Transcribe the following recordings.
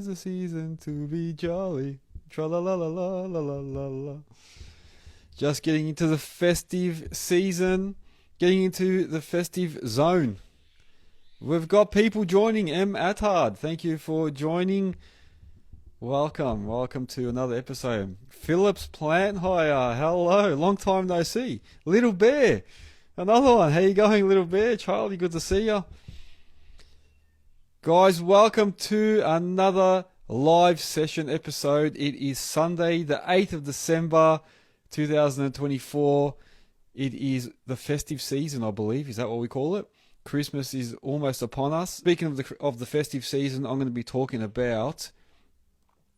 'tis the season to be jolly. Tra la la la la la la la la. Just getting into the festive season, getting into the festive zone. We've got people joining. M. Attard, thank you for joining. Welcome to another episode. Phillips Plant Hire, hello, long time no see. Little Bear, another one. How you going, Little Bear? Charlie, good to see you. Guys, welcome to another live session episode. It is Sunday, the 8th of December, 2024. It is the festive season, I believe. Is that what we call it? Christmas is almost upon us. Speaking of the festive season, I'm going to be talking about,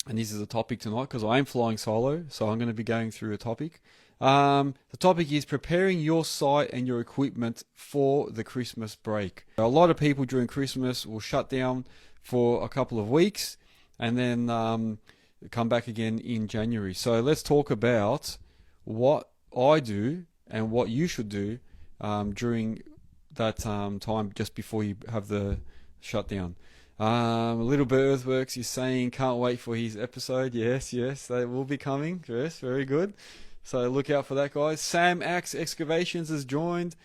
and this is a topic tonight because I am flying solo, so I'm going to be going through a topic. The topic is preparing your site and your equipment for the Christmas break. A lot of people during Christmas will shut down for a couple of weeks and then come back again in January. So let's talk about what I do and what you should do during that time just before you have the shutdown. Little bit Earthworks is saying can't wait for his episode. Yes, they will be coming. Yes, very good. So look out for that, guys. Sam Axe Excavations has joined.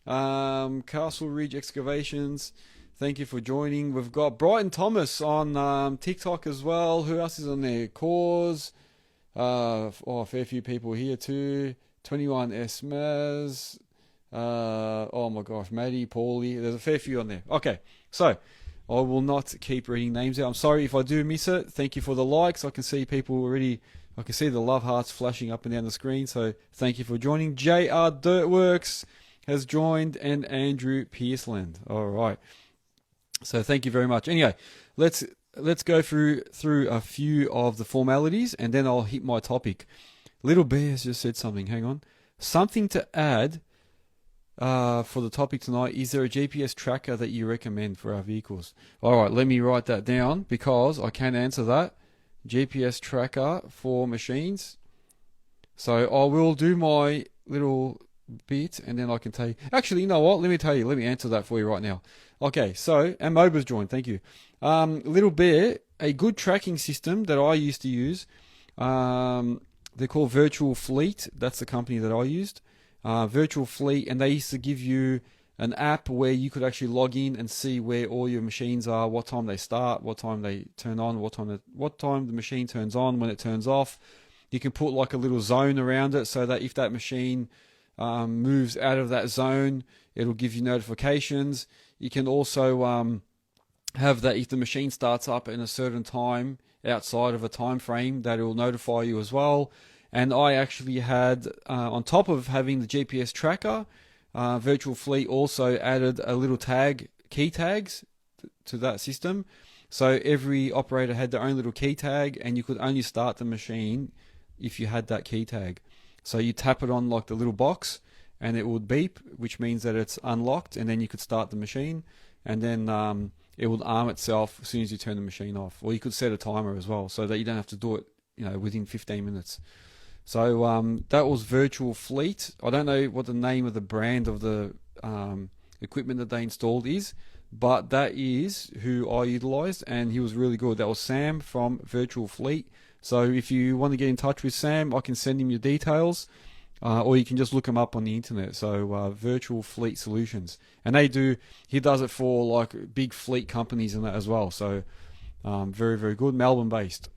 Castle Ridge Excavations, thank you for joining. We've got Brighton Thomas on TikTok as well. Who else is on there? Cause, a fair few people here too. 21S Maz. Oh my gosh, Maddie, Paulie. There's a fair few on there. Okay, so I will not keep reading names out. I'm sorry if I do miss it. Thank you for the likes. I can see people already. I can see the love hearts flashing up and down the screen. So thank you for joining. JR Dirtworks has joined and Andrew Pearceland. All right. So thank you very much. Anyway, let's go through a few of the formalities and then I'll hit my topic. Little Bear has just said something. Hang on. Something to add for the topic tonight. Is there a GPS tracker that you recommend for our vehicles? All right, let me write that down because I can answer that. GPS tracker for machines. So I will do my little bit and then I can tell you. Actually, you know what? Let me answer that for you right now. Okay, so, and Moba's joined, thank you. Little Bear, a good tracking system that I used to use, they're called Virtual Fleet. That's the company that I used. Virtual Fleet, and they used to give you an app where you could actually log in and see where all your machines are, what time they start, what time they turn on, what time the machine turns on, when it turns off. You can put like a little zone around it so that if that machine moves out of that zone, it'll give you notifications. You can also have that if the machine starts up in a certain time outside of a time frame, that it will notify you as well. And I actually had, on top of having the GPS tracker, Virtual Fleet also added a little key tags to that system. So every operator had their own little key tag and you could only start the machine if you had that key tag. So you tap it on like the little box and it would beep, which means that it's unlocked, and then you could start the machine, and then it would arm itself as soon as you turn the machine off. Or you could set a timer as well so that you don't have to do it, within 15 minutes. So that was Virtual Fleet. I don't know what the name of the brand of the equipment that they installed is, but that is who I utilized, and he was really good. That was Sam from Virtual Fleet. So if you want to get in touch with Sam, I can send him your details, or you can just look him up on the internet. So Virtual Fleet Solutions, and he does it for like big fleet companies and that as well. So very, very good. Melbourne based.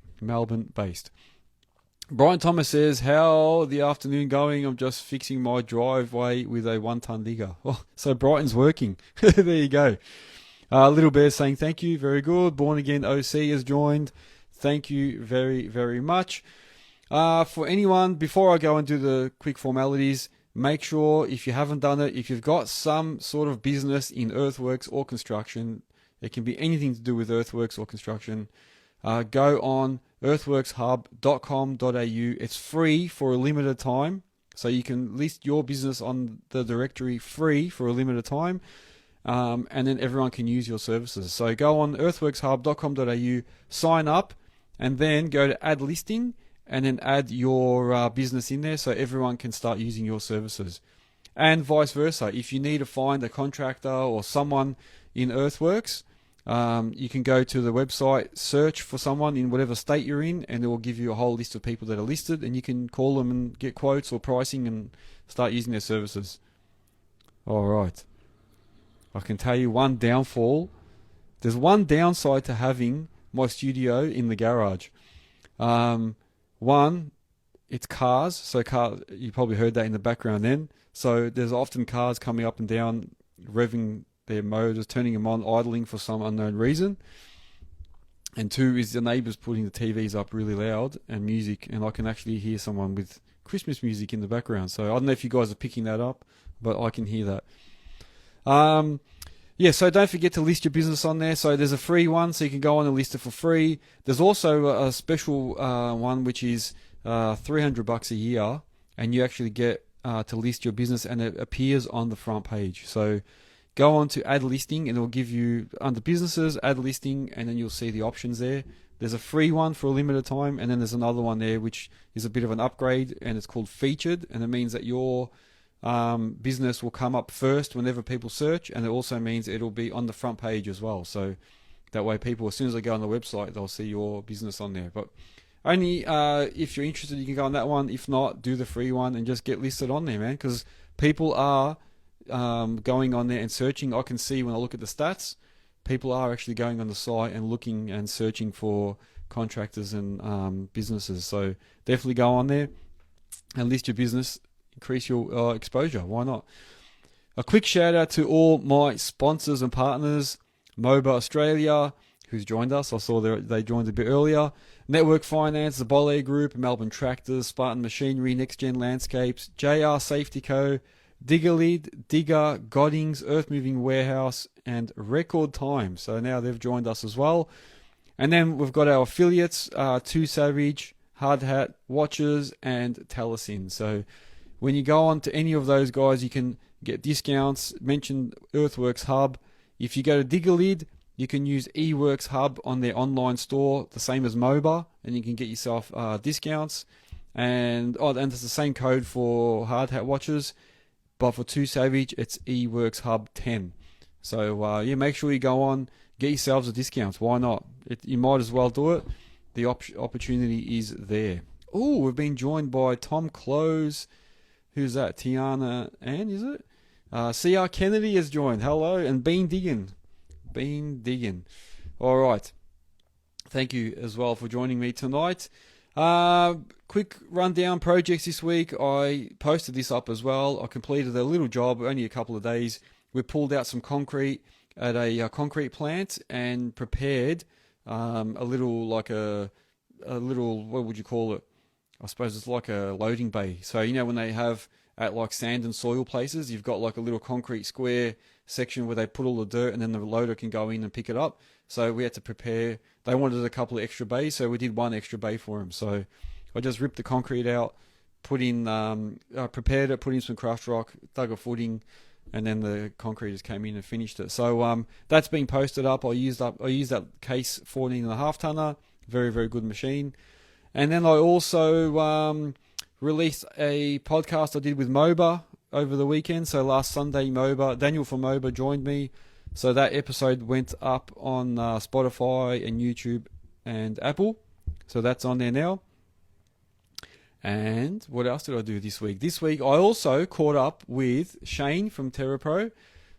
Brian Thomas says, how the afternoon going? I'm just fixing my driveway with a 1-ton digger. Oh, so Brighton's working. There you go. Little Bear saying thank you. Very good. Born Again OC has joined. Thank you very, very much. For anyone, before I go and do the quick formalities, make sure, if you haven't done it, if you've got some sort of business in earthworks or construction, it can be anything to do with earthworks or construction, go on earthworkshub.com.au. It's free for a limited time, so you can list your business on the directory free for a limited time, and then everyone can use your services. So go on earthworkshub.com.au, sign up, and then go to add listing, and then add your business in there so everyone can start using your services. And vice versa, if you need to find a contractor or someone in earthworks, You can go to the website, search for someone in whatever state you're in, and it will give you a whole list of people that are listed, and you can call them and get quotes or pricing and start using their services. All right. I can tell you one downfall. There's one downside to having my studio in the garage. One, it's cars. So you probably heard that in the background then. So there's often cars coming up and down, revving their motors, turning them on, idling for some unknown reason. And two is the neighbours putting the TVs up really loud and music, and I can actually hear someone with Christmas music in the background. So I don't know if you guys are picking that up, but I can hear that. Yeah, so don't forget to list your business on there. So there's a free one, so you can go on and list it for free. There's also a special one, which is $300 a year, and you actually get to list your business, and it appears on the front page. So go on to add listing, and it will give you under businesses, add listing, and then you'll see the options there. There's a free one for a limited time, and then there's another one there which is a bit of an upgrade, and it's called featured, and it means that your business will come up first whenever people search, and it also means it'll be on the front page as well. So that way people, as soon as they go on the website, they'll see your business on there. But only if you're interested, you can go on that one. If not, do the free one and just get listed on there, man, because people are going on there and searching. I can see when I look at the stats, people are actually going on the site and looking and searching for contractors and businesses. So definitely go on there and list your business, increase your exposure. Why not? A quick shout out to all my sponsors and partners: MOBA Australia, who's joined us. I saw they joined a bit earlier. Network Finance, the Bole Group, Melbourne Tractors, Spartan Machinery, Nexgen Landscapes, JR Safety Co., Digga, Godings, Earthmoving Warehouse, and RecordTime. So now they've joined us as well. And then we've got our affiliates, Too Savage, Hard Hat, Watches, and Telesin. So when you go on to any of those guys, you can get discounts. Mention Earthworks Hub. If you go to Digga, you can use eWorks Hub on their online store, the same as MOBA, and you can get yourself discounts. And it's the same code for Hard Hat Watches. But for Too Savage, it's eWorks Hub 10. So yeah, make sure you go on, get yourselves a discount. Why not? You might as well do it. The opportunity is there. Oh, we've been joined by Tom Close. Who's that? Tiana Ann, is it? CR Kennedy has joined. Hello. And Bean Diggin. All right. Thank you as well for joining me tonight. Quick rundown projects this week. I posted this up as well. I completed a little job, only a couple of days. We pulled out some concrete at a concrete plant and prepared a little, what would you call it? I suppose it's like a loading bay. So, you know, when they have at like sand and soil places, you've got like a little concrete square section where they put all the dirt and then the loader can go in and pick it up. So we had to prepare. They wanted a couple of extra bays, so we did one extra bay for them. So I just ripped the concrete out, prepared it, put in some craft rock, dug a footing, and then the concrete just came in and finished it. So that's been posted up. I used that Case 14.5 tonner. Very, very good machine. And then I also released a podcast I did with MOBA over the weekend. So last Sunday, Daniel from MOBA joined me. So that episode went up on Spotify and YouTube and Apple. So that's on there now. And what else did I do this week? This week I also caught up with Shane from TerraPro.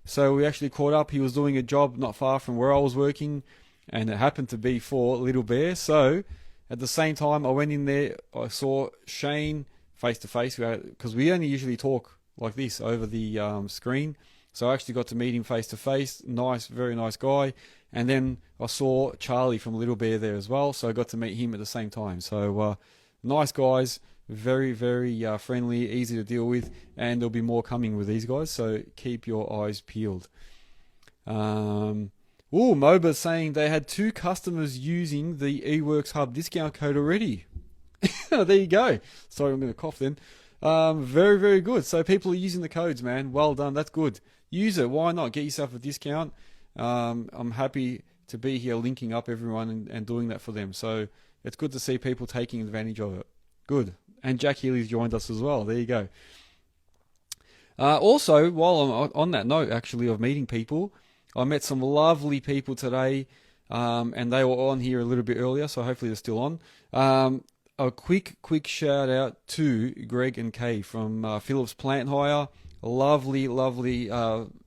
So we actually caught up. He was doing a job not far from where I was working, and it happened to be for Little Bear. So at the same time I went in there, I saw Shane face to face, because we only usually talk like this over the screen. So I actually got to meet him face to face. Nice, very nice guy. And then I saw Charlie from Little Bear there as well. So I got to meet him at the same time. So nice guys, very, very friendly, easy to deal with. And there'll be more coming with these guys. So keep your eyes peeled. MOBA's saying they had 2 customers using the eWorks Hub discount code already. There you go. Sorry, I'm going to cough then. Very, very good. So people are using the codes, man. Well done. That's good. Use it. Why not? Get yourself a discount. I'm happy to be here linking up everyone and doing that for them. So it's good to see people taking advantage of it. Good. And Jack Healy's joined us as well. There you go. Also, while I'm on that note, actually, of meeting people, I met some lovely people today, and they were on here a little bit earlier, so hopefully they're still on. A quick shout out to Greg and Kay from Phillips Plant Hire. Lovely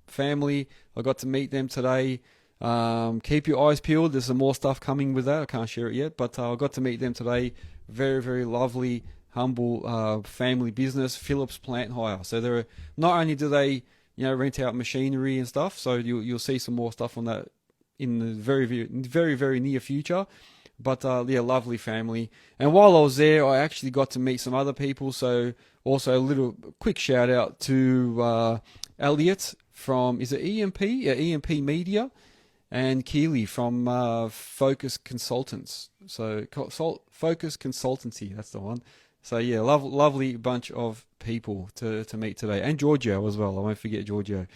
family. I got to meet them today. Keep your eyes peeled. There's some more stuff coming with that. I can't share it yet, but I got to meet them today. Very lovely, humble family business, Phillips Plant Hire. So they're not only do they rent out machinery and stuff. So you'll see some more stuff on that in the very near future. But yeah, lovely family. And while I was there, I actually got to meet some other people. So also a little quick shout out to Elliot from, is it EMP? Yeah, EMP Media, and Keely from Focus Consultants. So Focus Consultancy, that's the one. So yeah, lovely bunch of people to meet today, and Giorgio as well. I won't forget Giorgio.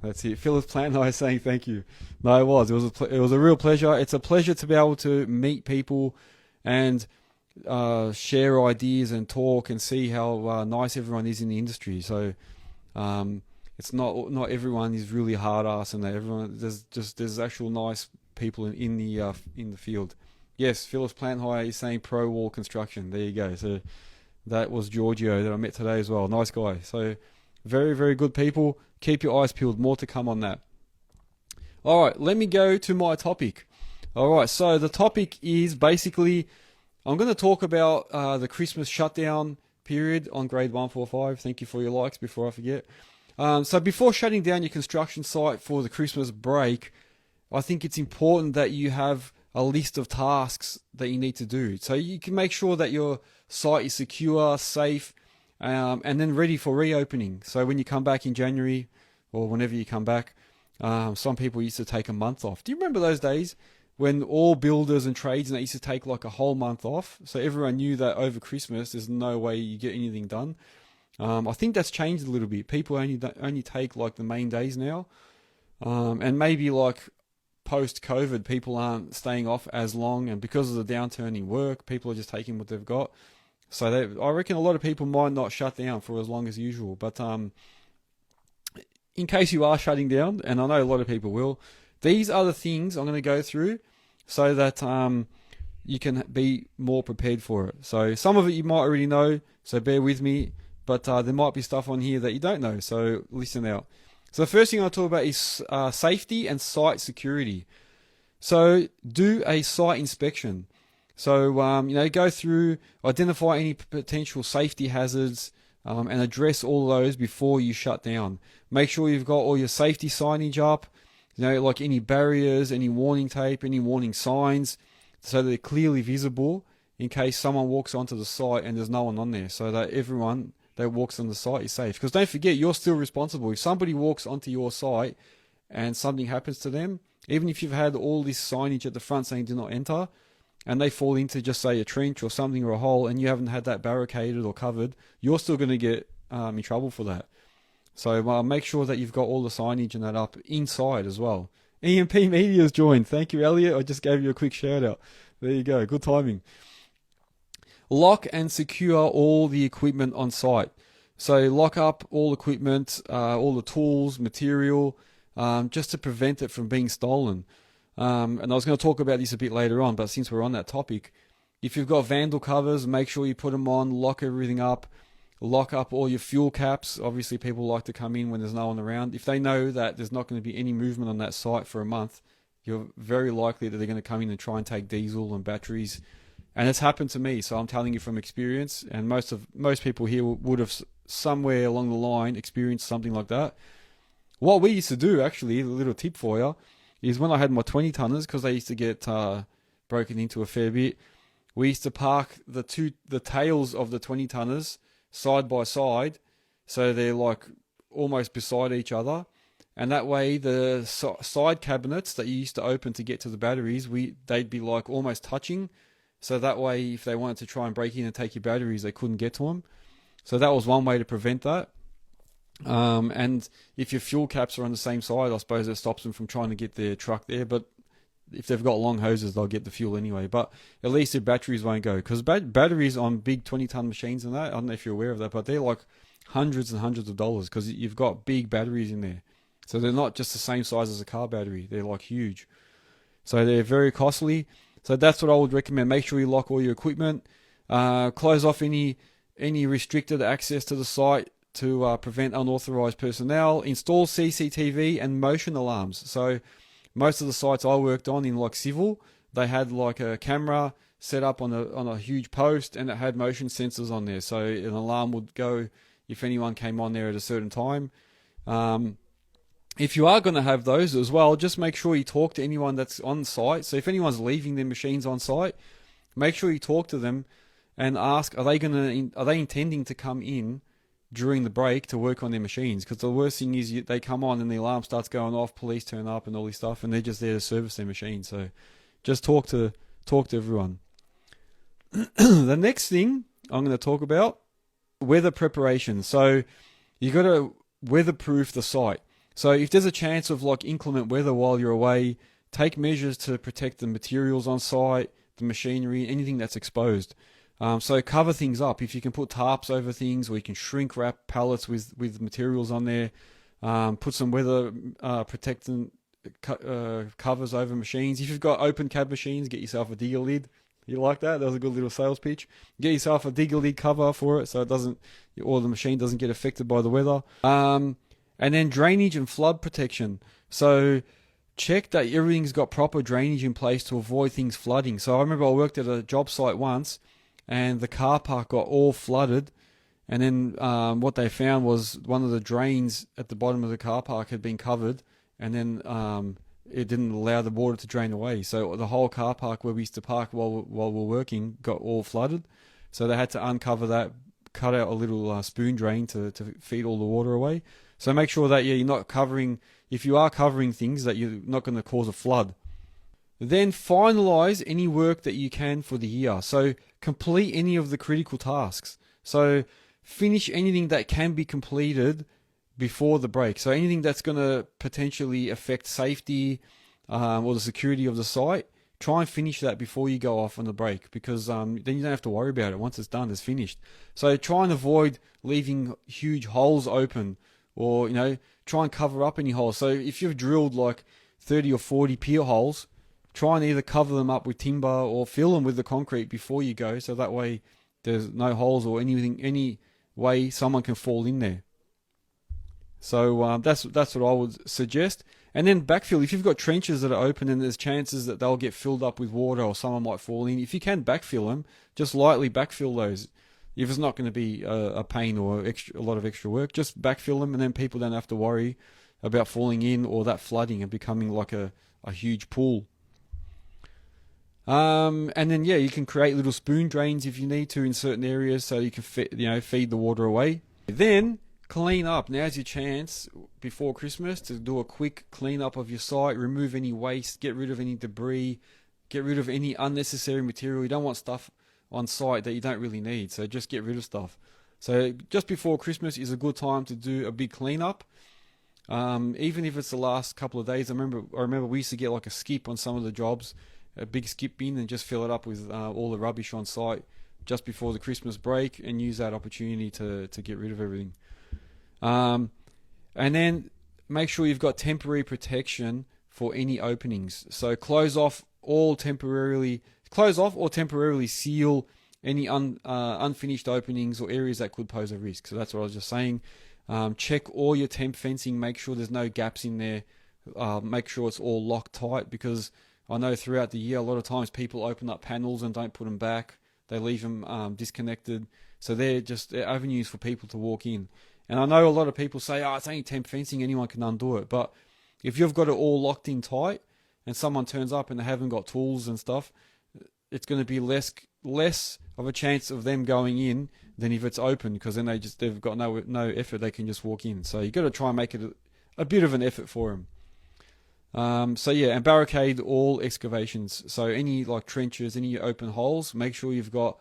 That's it. Phyllis Plant and I saying thank you. No, it was a real pleasure. It's a pleasure to be able to meet people and share ideas and talk and see how nice everyone is in the industry. So it's not everyone is really hard ass, and everyone there's actual nice people in the field. Yes, Phyllis Plant Hire is saying pro wall construction. There you go. So that was Giorgio that I met today as well. Nice guy. So very good people. Keep your eyes peeled. More to come on that. All right, let me go to my topic. All right, so the topic is basically, I'm going to talk about the Christmas shutdown period on grade 145. Thank you for your likes before I forget. So before shutting down your construction site for the Christmas break, I think it's important that you have a list of tasks that you need to do. So you can make sure that your site is secure, safe, and then ready for reopening. So when you come back in January or whenever you come back, some people used to take a month off. Do you remember those days when all builders and trades and they used to take like a whole month off? So everyone knew that over Christmas there's no way you get anything done. I think that's changed a little bit. People only take like the main days now, and maybe like post-COVID, people aren't staying off as long, and because of the downturn in work, people are just taking what they've got. So I reckon a lot of people might not shut down for as long as usual. But in case you are shutting down, and I know a lot of people will, these are the things I'm going to go through so that you can be more prepared for it. So some of it you might already know, so bear with me. But there might be stuff on here that you don't know, so listen out. So the first thing I'll talk about is safety and site security. So do a site inspection. So go through, identify any potential safety hazards, and address all those before you shut down. Make sure you've got all your safety signage up, like any barriers, any warning tape, any warning signs, so they're clearly visible in case someone walks onto the site and there's no one on there, so that everyone that walks on the site is safe. Because don't forget, you're still responsible. If somebody walks onto your site and something happens to them, even if you've had all this signage at the front saying do not enter, and they fall into just say a trench or something or a hole, and you haven't had that barricaded or covered, you're still going to get in trouble for that. So make sure that you've got all the signage and that up inside as well. EMP Media's joined. Thank you, Elliot. I just gave you a quick shout out. There you go. Good timing. Lock and secure all the equipment on site. So lock up all equipment, all the tools, material, just to prevent it from being stolen. And I was going to talk about this a bit later on, but since we're on that topic, if you've got vandal covers, make sure you put them on, lock everything up, lock up all your fuel caps. Obviously, people like to come in when there's no one around. If they know that there's not going to be any movement on that site for a month, you're very likely that they're going to come in and try and take diesel and batteries. And it's happened to me, so I'm telling you from experience, and most people here would have somewhere along the line experienced something like that. What we used to do, actually, a little tip for you, is when I had my 20 tonners, because they used to get broken into a fair bit, we used to park the tails of the 20 tonners side by side, so they're like almost beside each other, and that way the side cabinets that you used to open to get to the batteries, they'd be like almost touching. So that way, if they wanted to try and break in and take your batteries, they couldn't get to them. So that was one way to prevent that. And if your fuel caps are on the same side, I suppose it stops them from trying to get their truck there. But if they've got long hoses, they'll get the fuel anyway. But at least their batteries won't go. Because batteries on big 20-ton machines and that, I don't know if you're aware of that, but they're like hundreds and hundreds of dollars because you've got big batteries in there. So they're not just the same size as a car battery. They're like huge. So they're very costly. So that's what I would recommend. Make sure you lock all your equipment. Close off any restricted access to the site to prevent unauthorized personnel. Install CCTV and motion alarms. So most of the sites I worked on in like civil, they had like a camera set up on a huge post, and it had motion sensors on there. So an alarm would go if anyone came on there at a certain time. If you are going to have those as well, just make sure you talk to anyone that's on site. So if anyone's leaving their machines on site, make sure you talk to them and ask, are they intending to come in during the break to work on their machines? Because the worst thing is they come on and the alarm starts going off, police turn up and all this stuff, and they're just there to service their machines. So just talk to everyone. The next thing I'm going to talk about, weather preparation. So you got to weatherproof the site. So if there's a chance of like inclement weather while you're away, take measures to protect the materials on site, the machinery, anything that's exposed. So cover things up. If you can put tarps over things, or you can shrink wrap pallets with materials on there, put some weather protecting covers over machines. If you've got open cab machines, get yourself a Digga lid. You like that? That was a good little sales pitch. Get yourself a Digga lid cover for it so it doesn't, or the machine doesn't get affected by the weather. And then drainage and flood protection. So check that everything's got proper drainage in place to avoid things flooding. So I remember I worked at a job site once, and the car park got all flooded. And then what they found was one of the drains at the bottom of the car park had been covered, and then it didn't allow the water to drain away. So the whole car park where we used to park while we're working got all flooded. So they had to uncover that, cut out a little spoon drain to feed all the water away. So make sure that you're not covering, if you are covering things, that you're not going to cause a flood. Then finalize any work that you can for the year. So complete any of the critical tasks. So finish anything that can be completed before the break. So anything that's going to potentially affect safety or the security of the site, try and finish that before you go off on the break, because then you don't have to worry about it. Once it's done, it's finished. So try and avoid leaving huge holes open, or try and cover up any holes. So if you've drilled like 30 or 40 pier holes, try and either cover them up with timber or fill them with the concrete before you go, so that way there's no holes or any way someone can fall in there. So that's what I would suggest. And then backfill. If you've got trenches that are open and there's chances that they'll get filled up with water or someone might fall in, if you can backfill them, just lightly backfill those. If it's not going to be a pain or a lot of extra work, just backfill them, and then people don't have to worry about falling in or that flooding and becoming like a huge pool. And then you can create little spoon drains if you need to in certain areas, so you can feed the water away. Then clean up. Now's your chance before Christmas to do a quick clean up of your site, remove any waste, get rid of any debris, get rid of any unnecessary material. You don't want stuff on site that you don't really need, so just get rid of stuff. So just before Christmas is a good time to do a big cleanup. Even if it's the last couple of days. I remember we used to get like a skip on some of the jobs, a big skip bin, and just fill it up with all the rubbish on site just before the Christmas break, and use that opportunity to get rid of everything. And then make sure you've got temporary protection for any openings. So close off or temporarily seal any unfinished openings or areas that could pose a risk. So that's what I was just saying. Check all your temp fencing, make sure there's no gaps in there, make sure it's all locked tight, because I know throughout the year a lot of times people open up panels and don't put them back. They leave them disconnected. So they're avenues for people to walk in. And I know a lot of people say, it's only temp fencing, anyone can undo it. But if you've got it all locked in tight and someone turns up and they haven't got tools and stuff, it's going to be less of a chance of them going in than if it's open, because then they've got no effort, they can just walk in. So you've got to try and make it a bit of an effort for them. And barricade all excavations. So any like trenches, any open holes, make sure you've got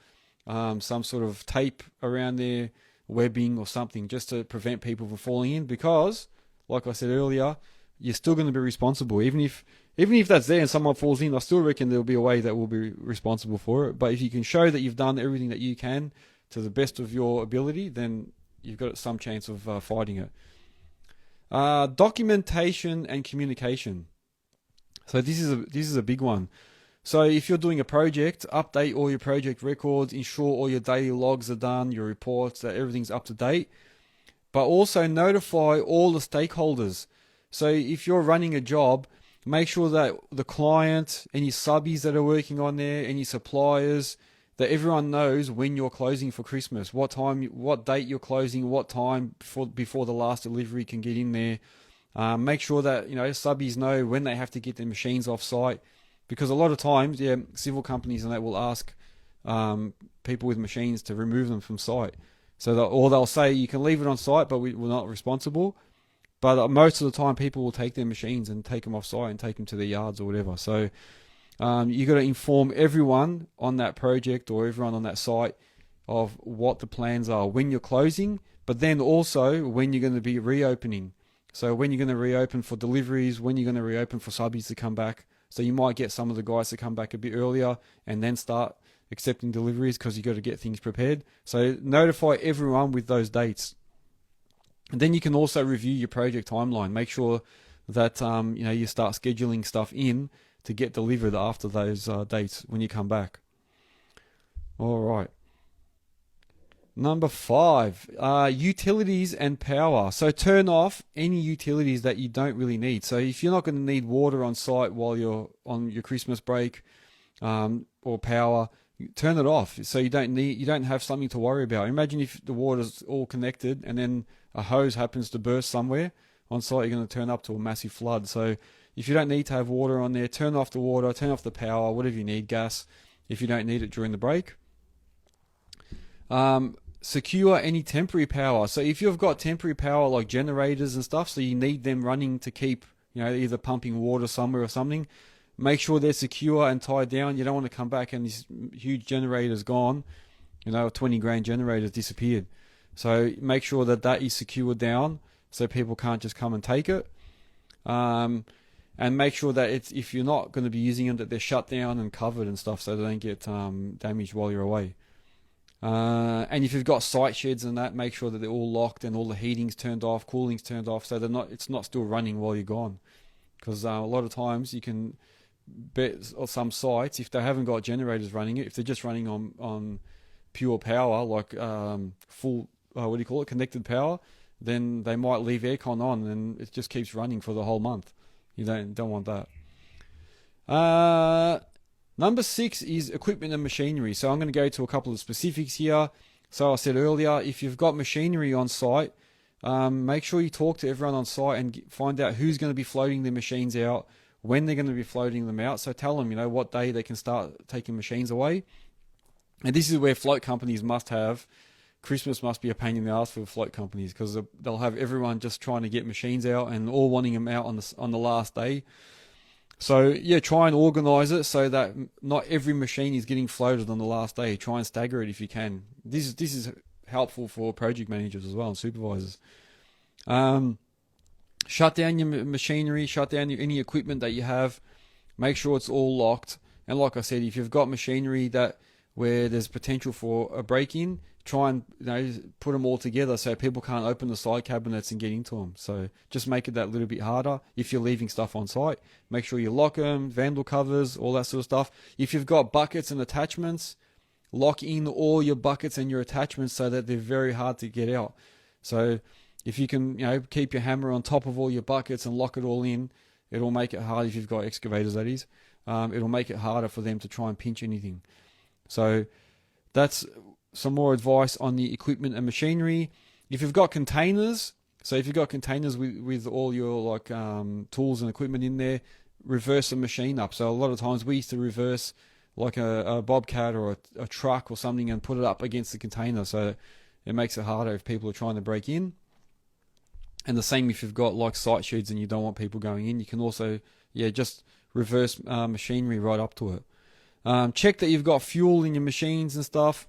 some sort of tape around there, webbing or something, just to prevent people from falling in, because like I said earlier, you're still going to be responsible. Even if that's there and someone falls in, I still reckon there'll be a way that will be responsible for it. But if you can show that you've done everything that you can to the best of your ability, then you've got some chance of fighting it. Documentation and communication. So this is a big one. So if you're doing a project, update all your project records, ensure all your daily logs are done, your reports, that everything's up to date. But also notify all the stakeholders. So if you're running a job, make sure that the client, any subbies that are working on there, any suppliers, that everyone knows when you're closing for Christmas, what time, what date you're closing, what time before the last delivery can get in there. Make sure that subbies know when they have to get their machines off site, because a lot of times, civil companies and that will ask people with machines to remove them from site. So they'll say you can leave it on site, but we're not responsible. But most of the time, people will take their machines and take them off site and take them to their yards or whatever. So you got to inform everyone on that project or everyone on that site of what the plans are when you're closing, but then also when you're going to be reopening. So when you're going to reopen for deliveries, when you're going to reopen for subbies to come back. So you might get some of the guys to come back a bit earlier and then start accepting deliveries because you've got to get things prepared. So notify everyone with those dates. And then you can also review your project timeline. Make sure that you start scheduling stuff in to get delivered after those dates when you come back. All right. Number 5, utilities and power. So turn off any utilities that you don't really need. So if you're not going to need water on site while you're on your Christmas break, or power, turn it off. So you don't have something to worry about. Imagine if the water's all connected and then a hose happens to burst somewhere on site, you're going to turn up to a massive flood. So if you don't need to have water on there, turn off the water, turn off the power, whatever you need, gas, if you don't need it during the break. Secure any temporary power. So if you've got temporary power like generators and stuff, so you need them running to keep, either pumping water somewhere or something, make sure they're secure and tied down. You don't want to come back and this huge generator's gone, a 20 grand generator's disappeared. So make sure that is secured down so people can't just come and take it. And make sure that if you're not going to be using them, that they're shut down and covered and stuff so they don't get damaged while you're away. And if you've got site sheds and that, make sure that they're all locked and all the heating's turned off, cooling's turned off, so it's not still running while you're gone. Because a lot of times you can bet on some sites, if they haven't got generators running it, if they're just running on pure power, like full, connected power, then they might leave aircon on and it just keeps running for the whole month. You don't want that. Number 6 is equipment and machinery. So I'm going to go to a couple of specifics here. So I said earlier, if you've got machinery on site, make sure you talk to everyone on site and find out who's going to be floating their machines out, when they're going to be floating them out. So tell them, what day they can start taking machines away. And this is where float companies must have. Christmas must be a pain in the ass for float companies because they'll have everyone just trying to get machines out and all wanting them out on the last day. So try and organise it so that not every machine is getting floated on the last day. Try and stagger it if you can. This is helpful for project managers as well and supervisors. Shut down your machinery, shut down any equipment that you have. Make sure it's all locked. And like I said, if you've got machinery where there's potential for a break-in, try and put them all together so people can't open the side cabinets and get into them. So just make it that little bit harder. If you're leaving stuff on site, make sure you lock them, vandal covers, all that sort of stuff. If you've got buckets and attachments, lock in all your buckets and your attachments so that they're very hard to get out. So if you can keep your hammer on top of all your buckets and lock it all in, it'll make it hard if you've got excavators, that is. It'll make it harder for them to try and pinch anything. So that's some more advice on the equipment and machinery. If you've got containers, with all your tools and equipment in there, reverse the machine up. So a lot of times we used to reverse like a bobcat or a truck or something and put it up against the container, so it makes it harder if people are trying to break in. And the same if you've got like site sheds and you don't want people going in, you can also just reverse machinery right up to it. Check that you've got fuel in your machines and stuff.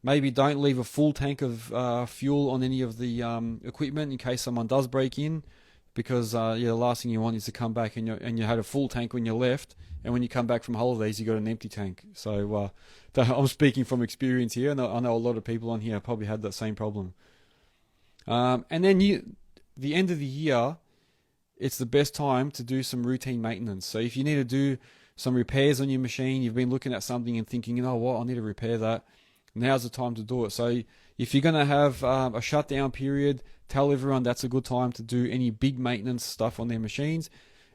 Maybe don't leave a full tank of fuel on any of the equipment in case someone does break in, because the last thing you want is to come back and you had a full tank when you left, and when you come back from holidays you got an empty tank. So I'm speaking from experience here, and I know a lot of people on here probably had that same problem. And then the end of the year, it's the best time to do some routine maintenance. So if you need to do some repairs on your machine, you've been looking at something and thinking, you know what, I need to repair that, now's the time to do it. So if you're going to have a shutdown period, tell everyone that's a good time to do any big maintenance stuff on their machines.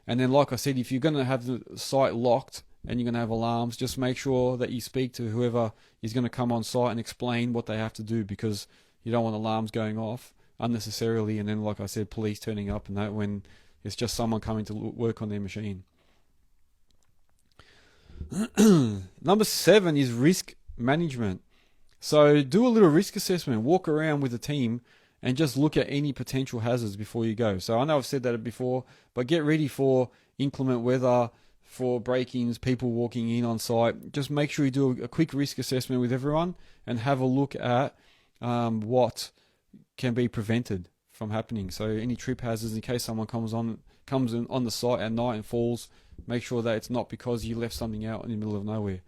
And then, like I said, if you're going to have the site locked and you're going to have alarms, just make sure that you speak to whoever is going to come on site and explain what they have to do, because you don't want alarms going off unnecessarily, and then, like I said, police turning up and that when it's just someone coming to work on their machine. Number 7 is risk management. So do a little risk assessment, walk around with the team and just look at any potential hazards before you go. So I know I've said that before, but get ready for inclement weather, for break-ins, people walking in on site. Just make sure you do a quick risk assessment with everyone and have a look at what can be prevented from happening. So any trip hazards, in case someone comes in on the site at night and falls, make sure that it's not because you left something out in the middle of nowhere.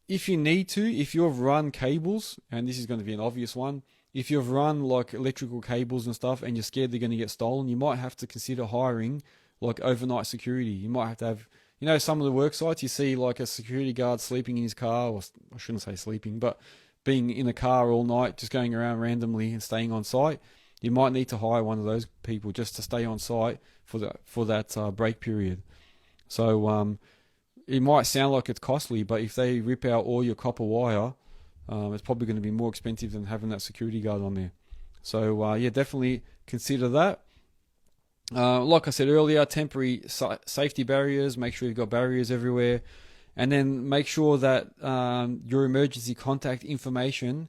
If you need to, if you've run cables, and this is going to be an obvious one, if you've run like electrical cables and stuff and you're scared they're going to get stolen, you might have to consider hiring like overnight security. You might have to have, you know, some of the work sites you see like a security guard sleeping in his car, or I shouldn't say sleeping, but being in a car all night, just going around randomly and staying on site. You might need to hire one of those people just to stay on site for that break period. So it might sound like it's costly, but if they rip out all your copper wire, it's probably going to be more expensive than having that security guard on there. So yeah, definitely consider that. Like I said earlier, temporary safety barriers. Make sure you've got barriers everywhere. And then make sure that your emergency contact information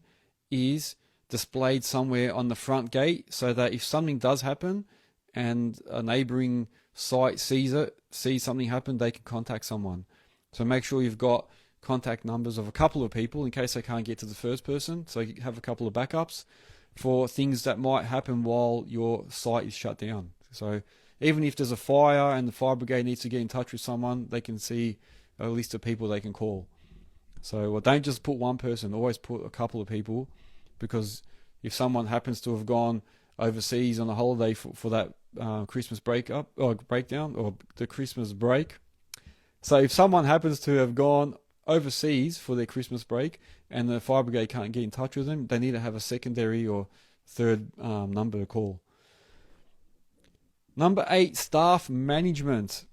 is displayed somewhere on the front gate, so that if something does happen and a neighboring site sees something happen, they can contact someone. So make sure you've got contact numbers of a couple of people in case they can't get to the first person. So you have a couple of backups for things that might happen while your site is shut down. So even if there's a fire and the fire brigade needs to get in touch with someone, they can see a list of people they can call. So don't just put one person, always put a couple of people, because if someone happens to have gone overseas on a holiday for that Christmas breakdown or the Christmas break. So if someone happens to have gone overseas for their Christmas break and the fire brigade can't get in touch with them, they need to have a secondary or third number to call. Number 8, staff management.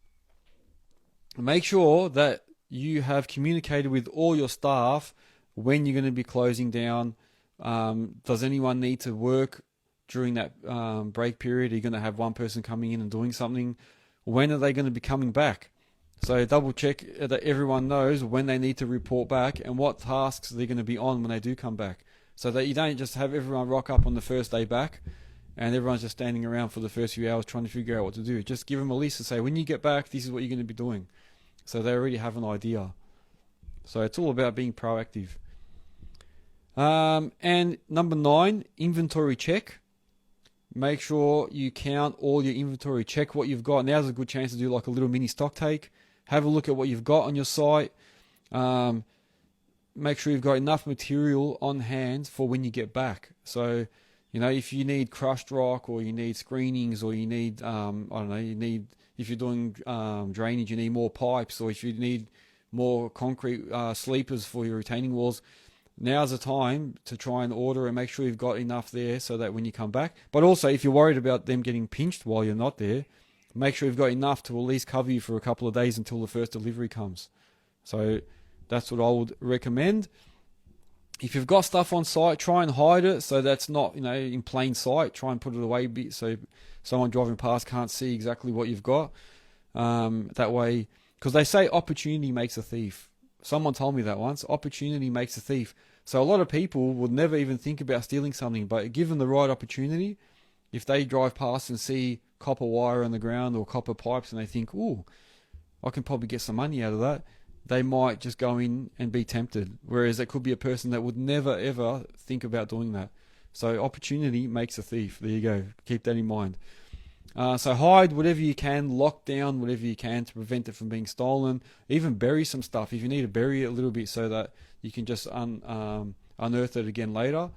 Make sure that you have communicated with all your staff when you're going to be closing down. Does anyone need to work during that break period? Are you going to have one person coming in and doing something? When are they going to be coming back? So double check that everyone knows when they need to report back and what tasks they're going to be on when they do come back. So that you don't just have everyone rock up on the first day back and everyone's just standing around for the first few hours trying to figure out what to do. Just give them a list and say, when you get back, this is what you're going to be doing. So they already have an idea. So it's all about being proactive. And number 9, inventory check. Make sure you count all your inventory. Check what you've got. Now's a good chance to do like a little mini stock take. Have a look at what you've got on your site. Make sure you've got enough material on hand for when you get back. So, you know, if you need crushed rock or you need screenings or you need, if you're doing drainage, you need more pipes, or if you need more concrete sleepers for your retaining walls, now's the time to try and order and make sure you've got enough there so that when you come back. But also, if you're worried about them getting pinched while you're not there, make sure you've got enough to at least cover you for a couple of days until the first delivery comes. So that's what I would recommend. If you've got stuff on site, try and hide it so that's not, in plain sight. Try and put it away a bit so someone driving past can't see exactly what you've got. That way, because they say opportunity makes a thief. Someone told me that once. Opportunity makes a thief. So a lot of people would never even think about stealing something, but given the right opportunity, if they drive past and see copper wire on the ground or copper pipes and they think, ooh, I can probably get some money out of that, they might just go in and be tempted. Whereas it could be a person that would never ever think about doing that. So opportunity makes a thief. There you go. Keep that in mind. So hide whatever you can, lock down whatever you can to prevent it from being stolen. Even bury some stuff. If you need to bury it a little bit so that you can just unearth it again later,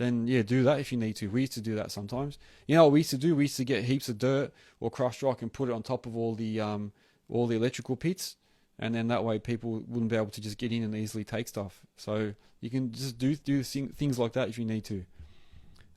then yeah, do that if you need to. We used to do that sometimes. You know what we used to do? We used to get heaps of dirt or crushed rock and put it on top of all the electrical pits, and then that way people wouldn't be able to just get in and easily take stuff. So you can just do things like that if you need to.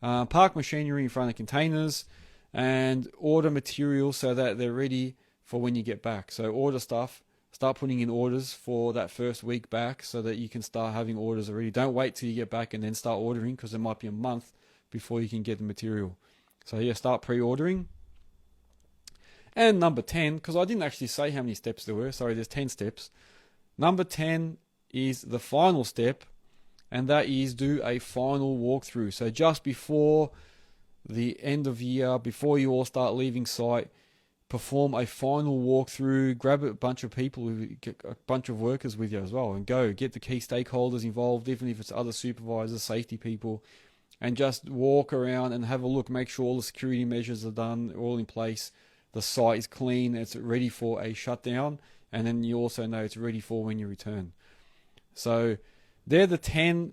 Park machinery in front of containers, and order materials so that they're ready for when you get back. So order stuff. Start putting in orders for that first week back so that you can start having orders already. Don't wait till you get back and then start ordering, because it might be a month before you can get the material. So yeah, start pre-ordering. And number 10, because I didn't actually say how many steps there were. Sorry, there's 10 steps. Number 10 is the final step, and that is do a final walkthrough. So just before the end of year, before you all start leaving site, perform a final walkthrough, grab a bunch of people, get a bunch of workers with you as well, and go get the key stakeholders involved, even if it's other supervisors, safety people, and just walk around and have a look, make sure all the security measures are done, all in place, the site is clean, it's ready for a shutdown, and then you also know it's ready for when you return. So they're the 10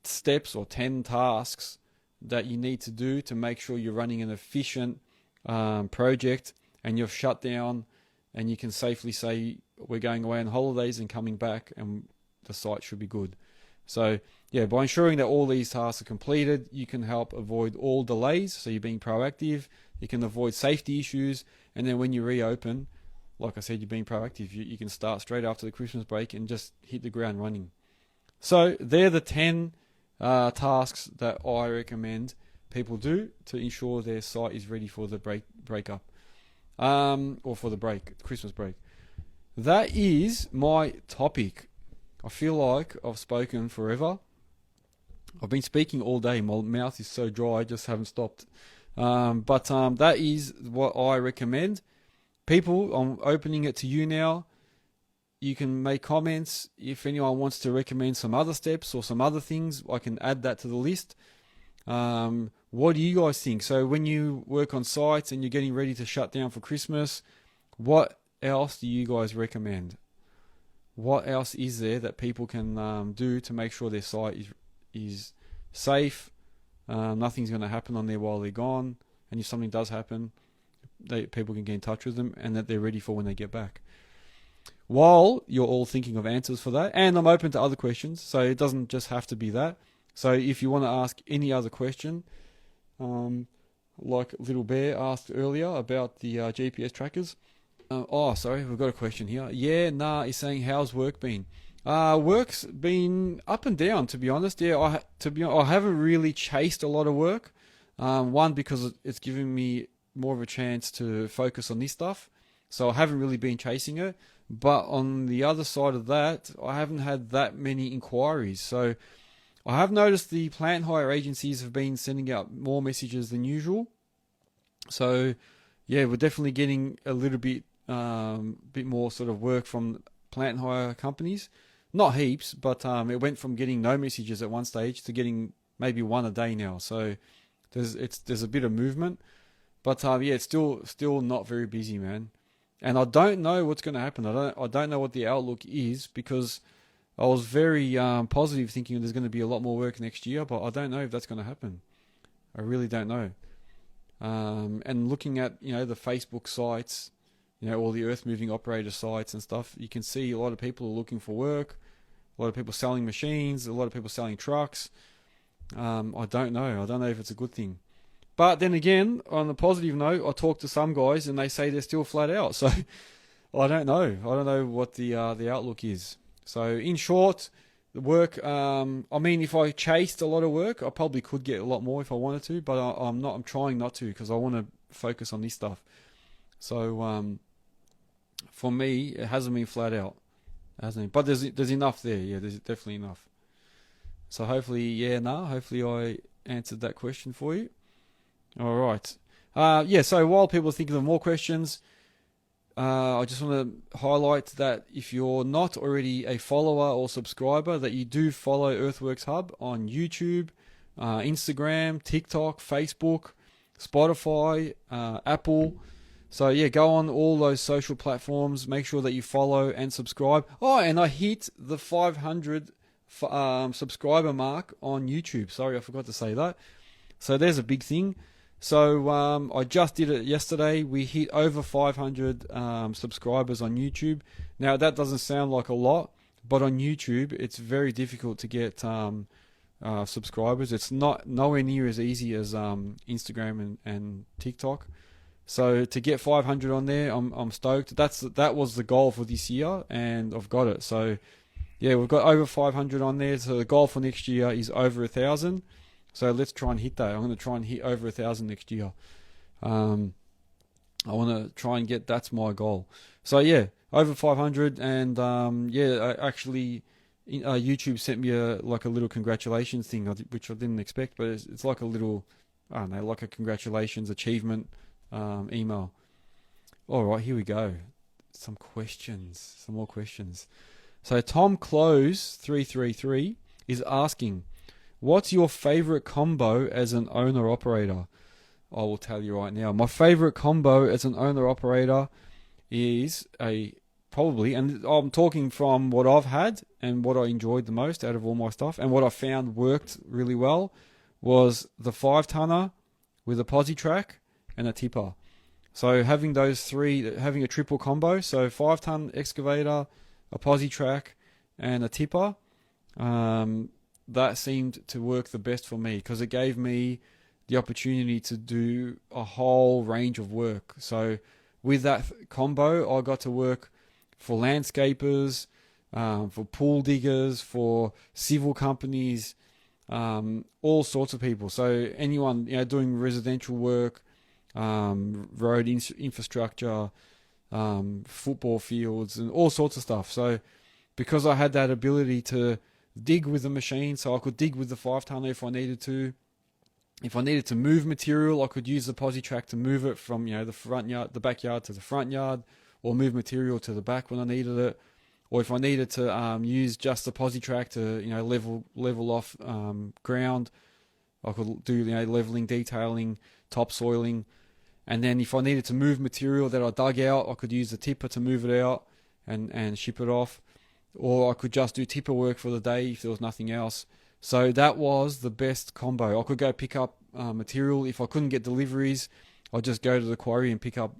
steps or 10 tasks that you need to do to make sure you're running an efficient project, and you've shut down, and you can safely say we're going away on holidays and coming back, and the site should be good. So yeah, by ensuring that all these tasks are completed, you can help avoid all delays. So you're being proactive, you can avoid safety issues, and then when you reopen, like I said, you're being proactive. You can start straight after the Christmas break and just hit the ground running. So they're the 10 tasks that I recommend people do to ensure their site is ready for the breakup. Or for the Christmas break. That is my topic. I feel like I've spoken forever. I've been speaking all day. My mouth is so dry, I just haven't stopped. But that is what I recommend. People, I'm opening it to you now. You can make comments. If anyone wants to recommend some other steps or some other things, I can add that to the list. What do you guys think? So when you work on sites and you're getting ready to shut down for Christmas, what else do you guys recommend? What else is there that people can do to make sure their site is safe? Nothing's going to happen on there while they're gone, and if something does happen, people can get in touch with them, and that they're ready for when they get back. While you're all thinking of answers for that, and I'm open to other questions, so it doesn't just have to be that. So if you want to ask any other question, like Little Bear asked earlier about the GPS trackers. Sorry, we've got a question here. Yeah, he's saying, how's work been? Work's been up and down, to be honest. Yeah, I haven't really chased a lot of work. One, because it's given me more of a chance to focus on this stuff, so I haven't really been chasing it. But on the other side of that, I haven't had that many inquiries. So I have noticed the plant hire agencies have been sending out more messages than usual. So yeah, we're definitely getting a little bit more sort of work from plant hire companies. Not heaps, but it went from getting no messages at one stage to getting maybe one a day now. So there's a bit of movement, but yeah, it's still not very busy, man. And I don't know what's going to happen. I don't know what the outlook is, because I was very positive, thinking there's going to be a lot more work next year, but I don't know if that's going to happen. I really don't know. And looking at the Facebook sites, all the earth-moving operator sites and stuff, you can see a lot of people are looking for work, a lot of people selling machines, a lot of people selling trucks. I don't know. I don't know if it's a good thing. But then again, on a positive note, I talked to some guys and they say they're still flat out. So I don't know. I don't know what the outlook is. So in short, the work, if I chased a lot of work, I probably could get a lot more if I wanted to, but I'm trying not to, because I want to focus on this stuff. So for me, it hasn't been flat out. It hasn't been. But there's enough there. Yeah, there's definitely enough. So hopefully, hopefully I answered that question for you. All right. So while people are thinking of more questions, I just want to highlight that if you're not already a follower or subscriber, that you do follow Earthworks Hub on YouTube, Instagram, TikTok, Facebook, Spotify, Apple. So yeah, go on all those social platforms. Make sure that you follow and subscribe. Oh, and I hit the 500 subscriber mark on YouTube. Sorry, I forgot to say that. So there's a big thing. So I just did it yesterday. We hit over 500 subscribers on YouTube. Now that doesn't sound like a lot, but on YouTube it's very difficult to get subscribers. It's nowhere near as easy as Instagram and TikTok. So to get 500 on there, I'm stoked. That was the goal for this year, and I've got it. So yeah, we've got over 500 on there. So the goal for next year is over 1,000. So let's try and hit that. I'm going to try and hit over 1,000 next year. I want to try and get, that's my goal. So yeah, over 500, and yeah, actually, YouTube sent me a little congratulations thing, which I didn't expect, but it's like a little, I don't know, like a congratulations achievement email. All right, here we go. Some more questions. So Tom Close 333 is asking, what's your favorite combo as an owner-operator? I will tell you right now. My favorite combo as an owner-operator is probably, and I'm talking from what I've had and what I enjoyed the most out of all my stuff, and what I found worked really well, was the 5-tonner with a posi track and a tipper. So having those three, having a triple combo, so 5-ton excavator, a posi track, and a tipper, that seemed to work the best for me because it gave me the opportunity to do a whole range of work. So with that combo, I got to work for landscapers, for pool diggers, for civil companies, all sorts of people. So anyone doing residential work, road infrastructure, football fields, and all sorts of stuff. So because I had that ability to dig with the machine, so I could dig with the 5-tonner if I needed to. If I needed to move material, I could use the posi track to move it from the backyard to the front yard, or move material to the back when I needed it. Or if I needed to use just the posi track to level off ground, I could do leveling, detailing, topsoiling. And then if I needed to move material that I dug out, I could use the tipper to move it out and ship it off. Or I could just do tipper work for the day if there was nothing else. So that was the best combo. I could go pick up material. If I couldn't get deliveries, I'd just go to the quarry and pick up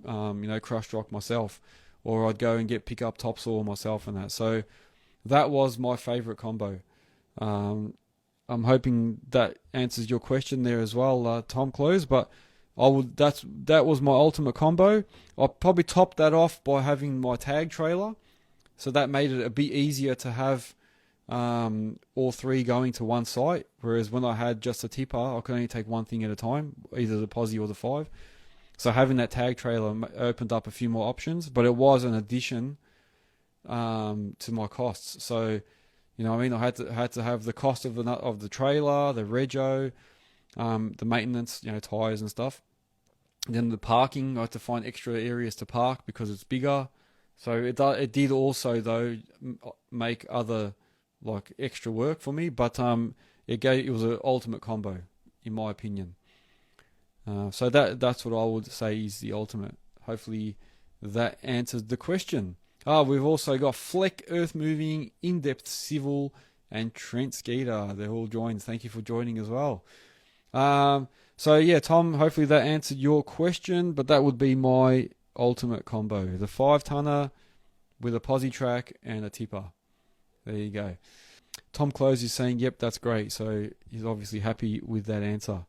crushed rock myself. Or I'd go and pick up topsoil myself and that. So that was my favourite combo. I'm hoping that answers your question there as well, Tom Close. But that was my ultimate combo. I'll probably top that off by having my tag trailer. So that made it a bit easier to have all three going to one site. Whereas when I had just a tipper, I could only take one thing at a time, either the posi or the 5. So having that tag trailer opened up a few more options, but it was an addition to my costs. So, I had to have the cost of the trailer, the rego, the maintenance, tires and stuff. And then the parking, I had to find extra areas to park because it's bigger. So it did also though make other extra work for me, but it was an ultimate combo in my opinion. So that's what I would say is the ultimate. Hopefully that answers the question. We've also got Fleck Earthmoving, In-Depth Civil, and Trent Skeeter. They're all joined. Thank you for joining as well. So yeah, Tom, hopefully that answered your question, but that would be my ultimate combo. The 5-tonner with a posi track and a tipper. There you go. Tom Close is saying, yep, that's great. So he's obviously happy with that answer.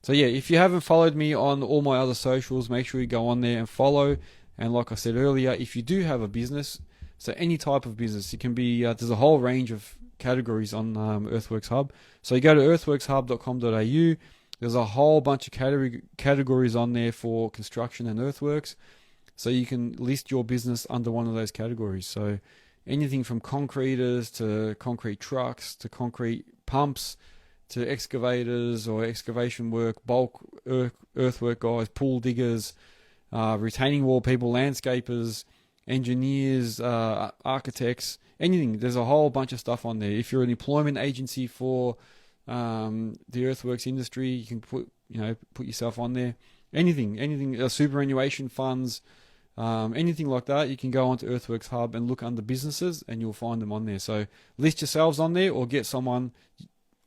So yeah, if you haven't followed me on all my other socials, make sure you go on there and follow. And like I said earlier, if you do have a business, so any type of business, it can be, there's a whole range of categories on Earthworks Hub. So you go to earthworkshub.com.au. There's a whole bunch of categories on there for construction and earthworks. So you can list your business under one of those categories. So anything from concreters to concrete trucks to concrete pumps to excavators or excavation work, bulk earthwork guys, pool diggers, retaining wall people, landscapers, engineers, architects, anything. There's a whole bunch of stuff on there. If you're an employment agency for the earthworks industry, you can put yourself on there. Anything, superannuation funds, anything like that, you can go onto Earthworks Hub and look under businesses, and you'll find them on there. So list yourselves on there, or get someone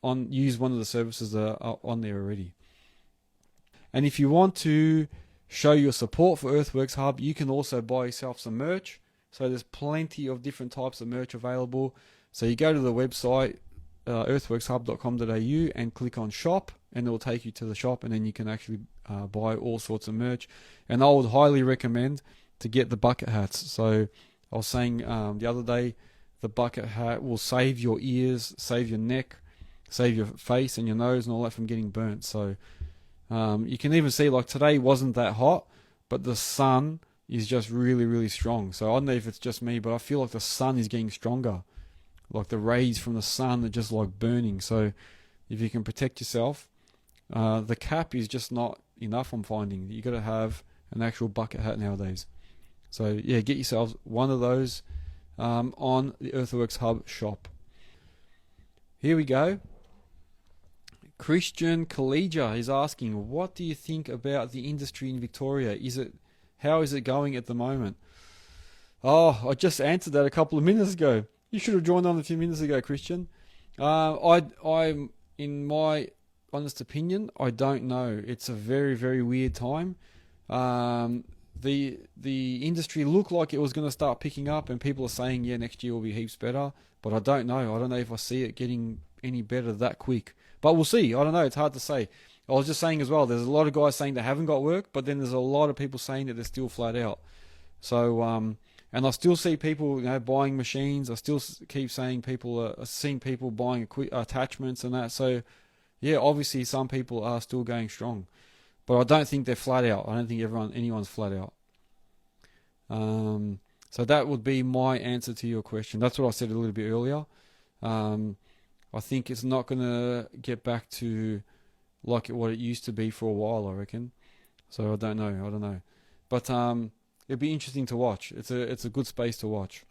use one of the services that are on there already. And if you want to show your support for Earthworks Hub, you can also buy yourself some merch. So there's plenty of different types of merch available. So you go to the website, earthworkshub.com.au, and click on shop, and it will take you to the shop, and then you can actually buy all sorts of merch. And I would highly recommend to get the bucket hats. So I was saying the other day, the bucket hat will save your ears, save your neck, save your face and your nose and all that from getting burnt. So you can even see, like, today wasn't that hot, but the sun is just really, really strong. So I don't know if it's just me, but I feel like the sun is getting stronger. Like the rays from the sun are just like burning. So if you can protect yourself, the cap is just not enough, I'm finding. You got to have an actual bucket hat nowadays. So yeah, get yourselves one of those on the Earthworks Hub shop. Here we go. Christian Collegia is asking, what do you think about the industry in Victoria? How is it going at the moment? Oh, I just answered that a couple of minutes ago. You should have joined on a few minutes ago, Christian. I'm in my honest opinion, I don't know. It's a very, very weird time. The industry looked like it was going to start picking up, and people are saying, yeah, next year will be heaps better. But I don't know. I don't know if I see it getting any better that quick. But we'll see. I don't know. It's hard to say. I was just saying as well, there's a lot of guys saying they haven't got work, but then there's a lot of people saying that they're still flat out. So, and I still see people, buying machines. I still keep saying people are seeing people buying attachments and that. So, yeah, obviously some people are still going strong, but I don't think they're flat out. I don't think anyone's flat out. So that would be my answer to your question. That's what I said a little bit earlier. I think it's not going to get back to like what it used to be for a while, I reckon. So I don't know. But it'd be interesting to watch. It's a good space to watch.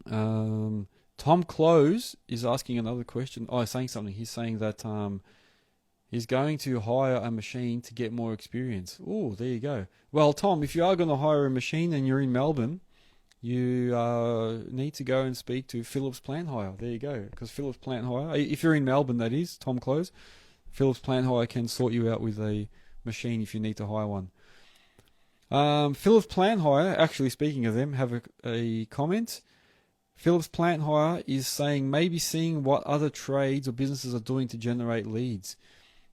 Tom Close is asking another question. Oh, he's saying something. He's saying that he's going to hire a machine to get more experience. Oh, there you go. Well, Tom, if you are going to hire a machine and you're in Melbourne, you need to go and speak to Phillips Plant Hire. There you go. Because Phillips Plant Hire, if you're in Melbourne, that is, Tom Close, Phillips Plant Hire can sort you out with a machine if you need to hire one. Phillips Plant Hire, actually speaking of them, have a comment. Phillips Plant Hire is saying maybe seeing what other trades or businesses are doing to generate leads.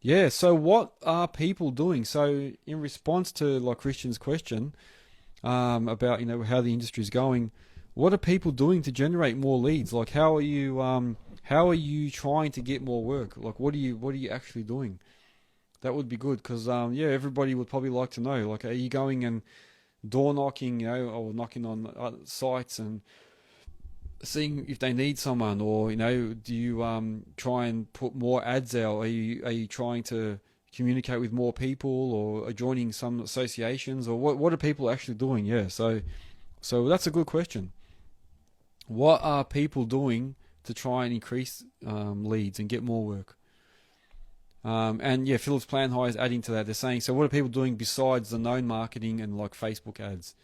Yeah, so what are people doing? So in response to like Christian's question about how the industry is going, what are people doing to generate more leads? Like how are you trying to get more work? Like what are you actually doing? That would be good because everybody would probably like to know. Like, are you going and door knocking, or knocking on sites and seeing if they need someone, or do you try and put more ads out? Are you trying to communicate with more people, or are joining some associations, or what are people actually doing? Yeah, so that's a good question. What are people doing to try and increase leads and get more work? Phillips Plant Hire is adding to that. They're saying, so what are people doing besides the known marketing and like Facebook ads?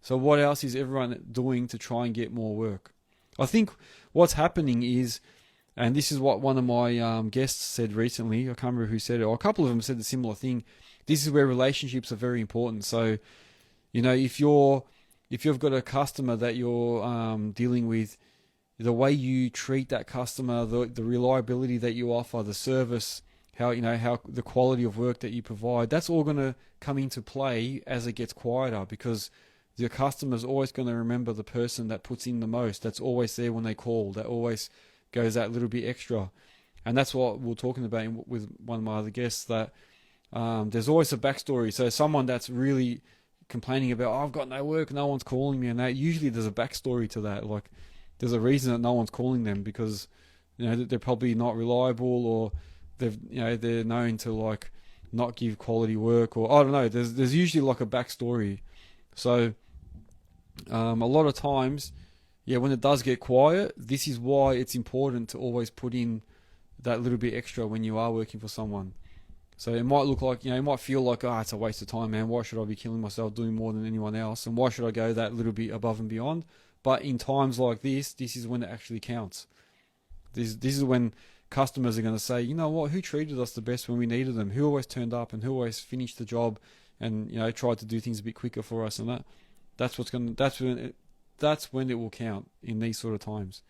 So what else is everyone doing to try and get more work? I think what's happening is, and this is what one of my guests said recently, I can't remember who said it, or a couple of them said a similar thing. This is where relationships are very important. So, if you've got a customer that you're dealing with, the way you treat that customer, the reliability that you offer, the service, how the quality of work that you provide, that's all going to come into play as it gets quieter, because your customer's always going to remember the person that puts in the most, that's always there when they call, that always goes that little bit extra. And that's what we were talking about with one of my other guests, that there's always a backstory. So someone that's really complaining about, I've got no work, no one's calling me, and that, usually there's a backstory to that. Like there's a reason that no one's calling them, because they're probably not reliable, or they're known to like not give quality work, or I don't know. There's usually like a backstory. So a lot of times, when it does get quiet, this is why it's important to always put in that little bit extra when you are working for someone. So it might look like, it might feel like, it's a waste of time, man. Why should I be killing myself doing more than anyone else? And why should I go that little bit above and beyond? But in times like this is when it actually counts. This is when customers are going to say, you know what, who treated us the best when we needed them? Who always turned up and who always finished the job and, tried to do things a bit quicker for us, and that's when it will count in these sort of times.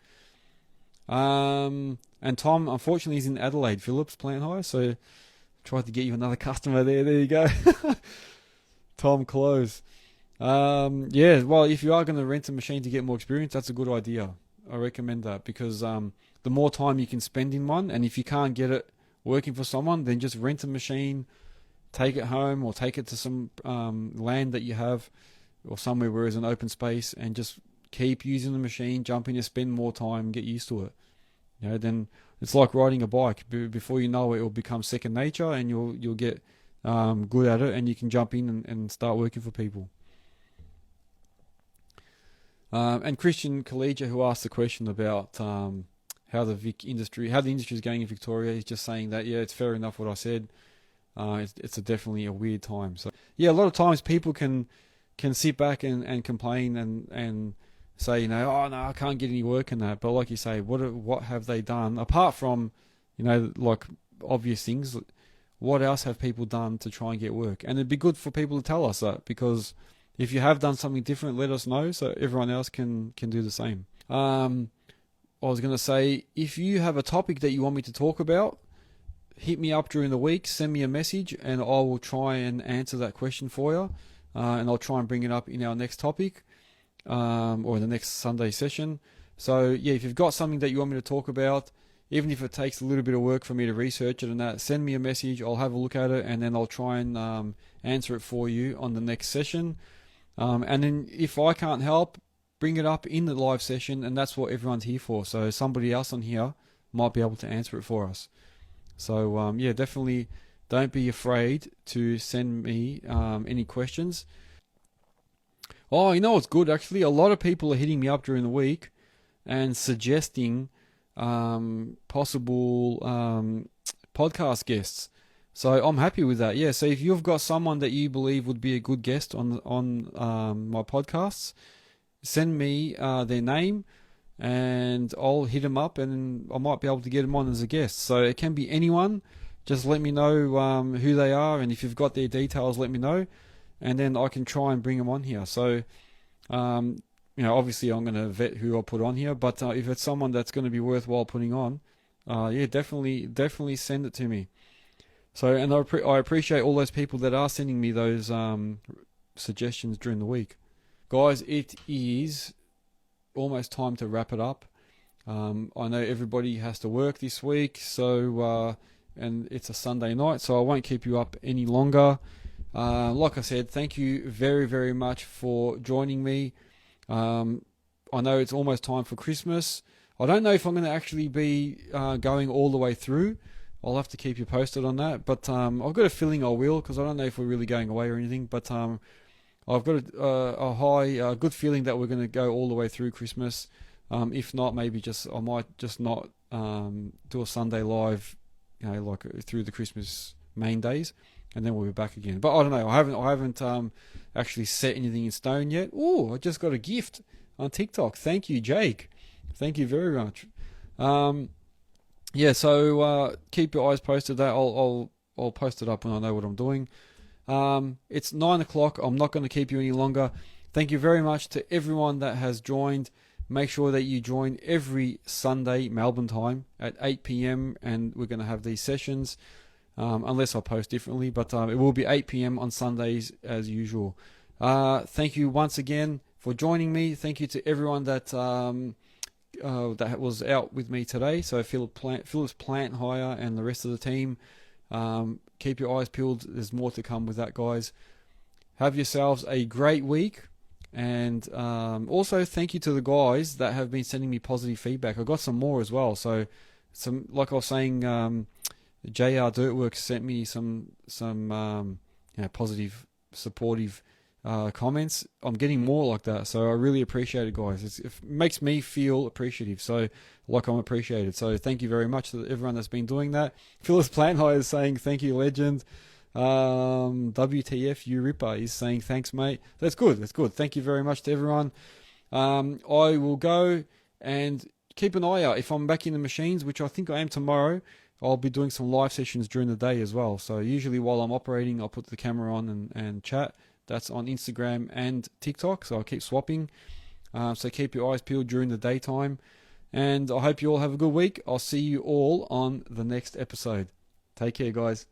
And Tom, unfortunately, is in Adelaide, Phillips plant hire, so tried to get you another customer there. There you go. Tom Close. Well, if you are going to rent a machine to get more experience, that's a good idea. I recommend that because the more time you can spend in one, and if you can't get it working for someone, then just rent a machine, take it home, or take it to some land that you have, or somewhere where there's an open space, and just keep using the machine, jump in and spend more time, get used to it. Then it's like riding a bike. Before you know it, will become second nature, and you'll get good at it, and you can jump in and start working for people. And Christian Collegia, who asked the question about how the industry is going in Victoria, is just saying that it's fair enough what I said. It's definitely a weird time. So a lot of times people can sit back and complain and say, oh no, I can't get any work in that. But like you say, what have they done apart from, like obvious things? What else have people done to try and get work? And it'd be good for people to tell us that, because if you have done something different, let us know so everyone else can do the same. I was going to say, if you have a topic that you want me to talk about, hit me up during the week, send me a message, and I will try and answer that question for you. And I'll try and bring it up in our next topic, or the next Sunday session. So if you've got something that you want me to talk about, even if it takes a little bit of work for me to research it and that, send me a message. I'll have a look at it, and then I'll try and answer it for you on the next session. And then if I can't help, bring it up in the live session, and that's what everyone's here for. So somebody else on here might be able to answer it for us. So definitely don't be afraid to send me any questions. Oh, what's good actually? A lot of people are hitting me up during the week and suggesting possible podcast guests. So I'm happy with that. So if you've got someone that you believe would be a good guest on my podcasts, send me their name, and I'll hit them up, and I might be able to get them on as a guest. So it can be anyone. Just let me know who they are, and if you've got their details, let me know, and then I can try and bring them on here. So, obviously I'm going to vet who I put on here, but if it's someone that's going to be worthwhile putting on, definitely send it to me. So, and I appreciate all those people that are sending me those suggestions during the week. Guys, it is almost time to wrap it up. I know everybody has to work this week, so and it's a Sunday night, so I won't keep you up any longer. Like I said, thank you very, very much for joining me. I know it's almost time for Christmas. I don't know if I'm going to actually be going all the way through. I'll have to keep you posted on that, but I've got a feeling I will, because I don't know if we're really going away or anything, but I've got a good feeling that we're going to go all the way through Christmas. If not, maybe I might just not do a Sunday live, like through the Christmas main days, and then we'll be back again. But I don't know. I haven't actually set anything in stone yet. Oh, I just got a gift on TikTok. Thank you, Jake. Thank you very much. So keep your eyes posted. That I'll post it up when I know what I'm doing. It's 9 o'clock. I'm not going to keep you any longer. Thank you very much to everyone that has joined. Make sure that you join every Sunday Melbourne time at 8 p.m. and we're going to have these sessions, unless I post differently, but it will be 8 p.m. on Sundays as usual. Thank you once again for joining me. Thank you to everyone that that was out with me today. So Phillips Plant Hire and the rest of the team. Keep your eyes peeled. There's more to come with that, guys. Have yourselves a great week. And also thank you to the guys that have been sending me positive feedback. I got some more as well. So like I was saying, JR Dirtworks sent me some positive, supportive comments. I'm getting more like that, so I really appreciate it, guys. It makes me feel appreciative, so like I'm appreciated. So thank you very much to everyone that's been doing that. Phyllis Planthigh is saying thank you, legend. WTF you Ripper is saying thanks, mate. That's good. That's good. Thank you very much to everyone. I will go and keep an eye out if I'm back in the machines, which I think I am tomorrow. I'll be doing some live sessions during the day as well. So usually while I'm operating, I'll put the camera on and chat. That's on Instagram and TikTok, so I'll keep swapping. So keep your eyes peeled during the daytime. And I hope you all have a good week. I'll see you all on the next episode. Take care, guys.